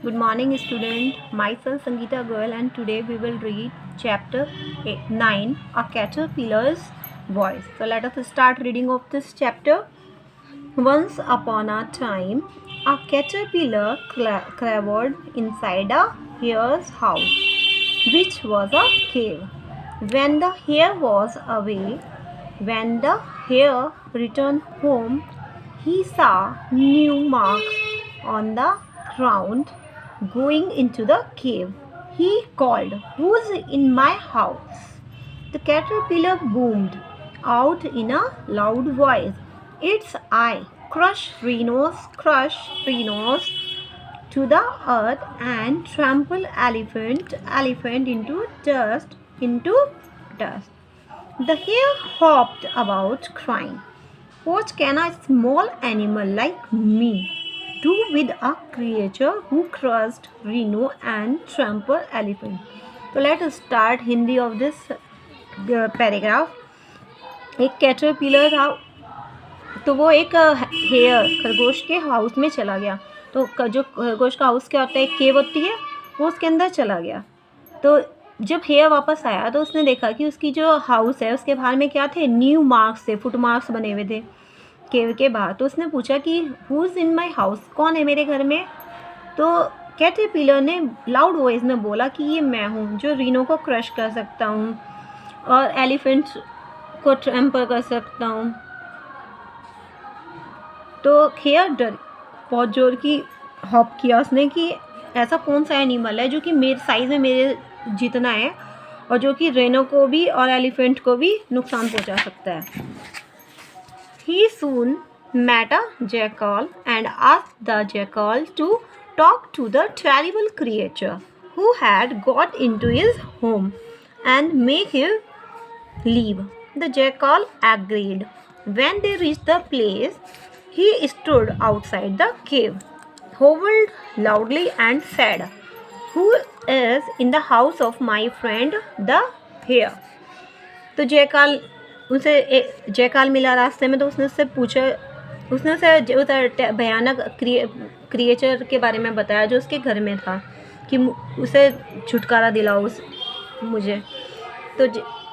Good morning, student. Myself Sangeeta Goyal, and today we will read chapter 9, A Caterpillar's Voice. So let us start reading of this chapter. Once upon a time, a caterpillar crawled inside a hare's house, which was a cave. When the hare was away, when the hare returned home, he saw new marks on the ground going into the cave. He called, "Who's in my house?" The caterpillar boomed out in a loud voice, "It's I, crush Rhinos to the earth and trample elephant into dust." The hare hopped about crying, "What can a small animal like me do with a creature who crushed rhino and trampled elephant?" So let us start Hindi of this paragraph. एक caterpillar था, तो वो एक hair खरगोश के house में चला गया। तो जो खरगोश का हाउस क्या होता है, एक केव होती है, वो उसके अंदर चला गया। तो जब हेयर वापस आया तो उसने देखा कि उसकी जो हाउस है उसके बाहर में क्या थे, न्यू मार्क्स थे, फुट मार्क्स बने हुए थे केव के बाहर। तो उसने पूछा कि who is in my house, कौन है मेरे घर में? तो कैटरपिलर ने लाउड वॉइस में बोला कि ये मैं हूँ जो रीनो को क्रश कर सकता हूँ और एलिफेंट को ट्रैम्पल कर सकता हूँ। तो हेयर डर बहुत जोर की हॉप किया उसने कि ऐसा कौन सा एनिमल है जो कि मेरे साइज़ में मेरे जितना है और जो कि रेनो को भी और एलिफेंट को भी नुकसान पहुंचा सकता है। He soon met a jackal and asked the jackal to talk to the terrible creature who had got into his home and make him leave. The jackal agreed. When they reached the place, he stood outside the cave, howled loudly and said, "Who is in the house of my friend the hare?" तो जयकाल मिला रास्ते में। तो उसने उससे पूछा, उसने उसे भयानक क्रिएचर के बारे में बताया जो उसके घर में था कि उसे छुटकारा दिलाओ मुझे। तो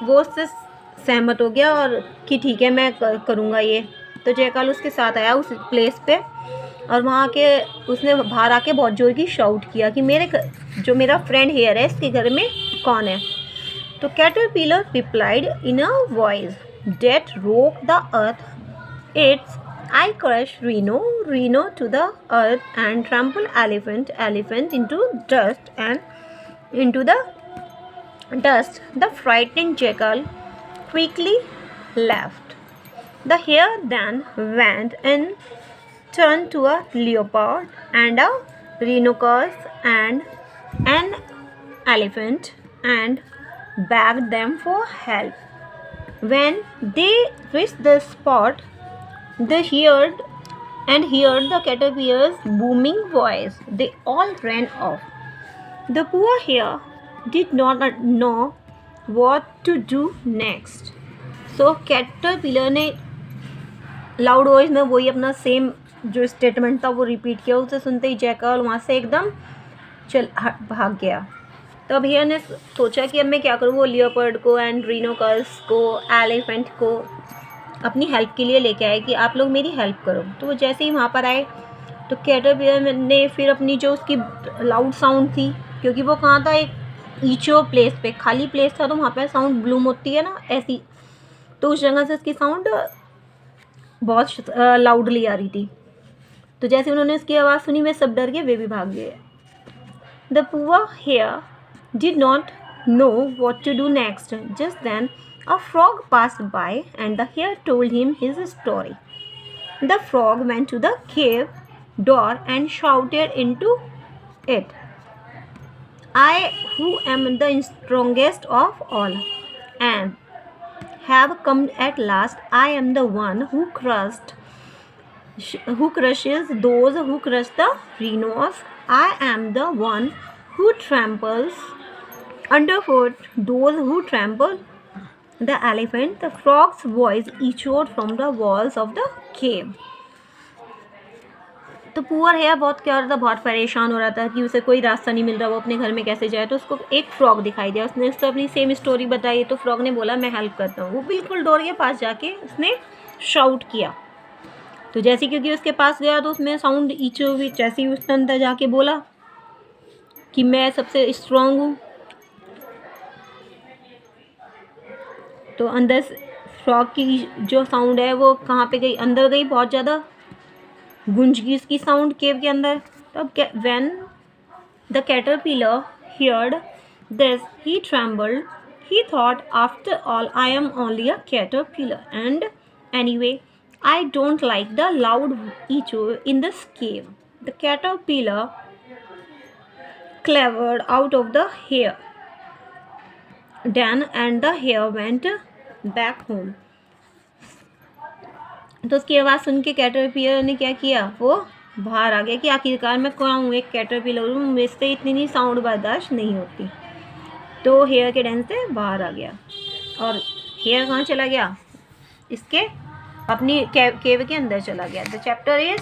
वो उससे सहमत हो गया और कि ठीक है मैं करूँगा ये। तो जयकाल उसके साथ आया उस प्लेस पे और वहाँ के उसने बाहर आके बहुत जोर की शाउट किया कि जो मेरा फ्रेंड हेयर है इसके घर में कौन है। तो caterpillar replied in a voice that rocked the earth, "It's I crush Rhino to the earth and trample elephant into dust and into the dust." The frightened jackal quickly left. The hare then went and turned to a leopard and a rhinoceros and an elephant and begged them for help. When they reached the spot, they heard the caterpillar's booming voice. They all ran off. The poor hare did not know what to do next. So caterpillar ने loud voice में वही अपना same जो statement था वो repeat किया। उसे सुनते ही जैकल वहाँ से एकदम भाग गया। तो अब हियर ने सोचा कि अब मैं क्या करूँ, वो लियोपर्ड को एंड रीनोकर्स को एलिफेंट को अपनी हेल्प के लिए लेके आए कि आप लोग मेरी हेल्प करो। तो वो जैसे ही वहाँ पर आए तो कैटरपिलर ने फिर अपनी जो उसकी लाउड साउंड थी, क्योंकि वो कहाँ था, एक ईचो प्लेस पे, खाली प्लेस था, तो वहाँ पर साउंड ब्लूम होती है ना ऐसी, तो उस जगह से उसकी साउंड बहुत लाउडली आ रही थी। तो जैसे उन्होंने उसकी आवाज़ सुनी वे सब डर गए, वे भी भाग गए। The poor hare did not know what to do next. Just then, a frog passed by, and the hare told him his story. The frog went to the cave door and shouted into it, "I, who am the strongest of all, and have come at last. I am the one who crushes those who crush the rhinos. I am the one who tramples underfoot those who trample the elephant." The frog's voice echoed from the walls of the cave. तो poor hair बहुत क्या हो रहा था, बहुत परेशान हो रहा था कि उसे कोई रास्ता नहीं मिल रहा, वो अपने घर में कैसे जाए। तो उसको एक फ्रॉग दिखाई दिया, उसने उससे अपनी सेम स्टोरी बताई। तो फ्रॉग ने बोला मैं हेल्प करता हूँ। वो बिल्कुल डोर के पास जाके उसने शाउट किया। तो जैसे क्योंकि उसके पास गया तो उसमें साउंड ईचो भी, जैसे ही उसने अंदर जाके बोला कि मैं सबसे स्ट्रांग हूँ, तो अंदर फ्रॉग की जो साउंड है वो कहाँ पे गई, अंदर गई, बहुत ज़्यादा गूंज गई उसकी साउंड केव के अंदर। तब when the caterpillar heard this, he trembled. He thought, after all, I am only a caterpillar, and anyway, I don't like the loud echo in this cave. The caterpillar clambered out of the hair den, and the hare went back home. तो उसकी आवाज़ सुन के caterpillar ने क्या किया, वो बाहर आ गया कि आखिरकार मैं कौन हूँ, एक कैटरपिलर हूँ, मुझसे इतनी साउंड बर्दाश्त नहीं होती। तो हेयर के डेन से बाहर आ गया। और हेयर कहाँ चला गया, इसके अपनी केव के अंदर चला गया। The chapter is